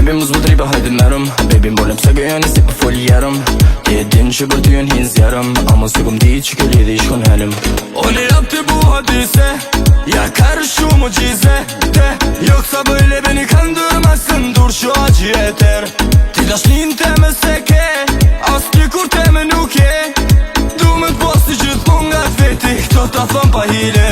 Baby mos më tripa hajde merëm Baby mbolem se gëjën i si për fol jerëm Ti e din që për ty jën hinë zjerëm Ama se këm di që ke lidhi shkon helëm Oli rap të buha dise Ja kërë shumë o gjize Te jo kësa bëjle beni kanë dërë ma së ndur që a gjeter Ti dashnin të me se ke As një kur të me nuk e Du me të posti gjithë mund nga të veti Këto ta thëm pa hile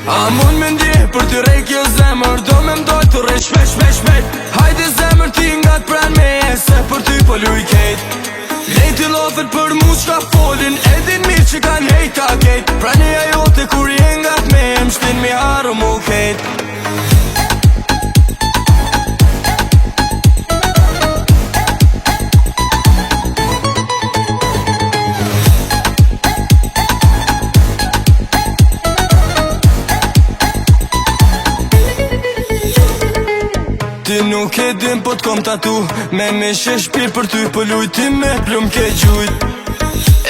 A mund me ndje për të rej kjo zemër Do me mdoj të rej shpet Hajde zemër ti nga të pran me e Se për ty po luj kejt Lejti lofet për mu qka folin Edin mirë që kan hejta kejt Prani a jote kur je nga të me Më shtin mi haru mu kejt Ti nuk e din po t'kom tatu Me mishe shpirë për ty po luj Ti me plum ke gjujt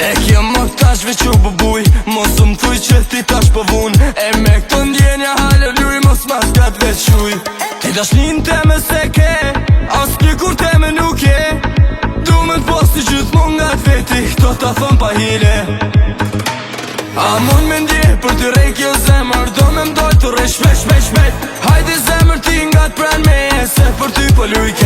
E kjo më tash veç u bubuj Mos më thuj që ti tash po vun E me këto ndjenja halë luj Mos mas kat veç shuj Ti dashnin të me se ke As një kur të me nuk e Du me t'posti gjithë mund nga t'veti Këto ta thëm pa hile A mund me ndje për të rej kjo zemër Do me mdoj të rej shpet Hajde zemër ti nga të pran me E se për ty po luj ke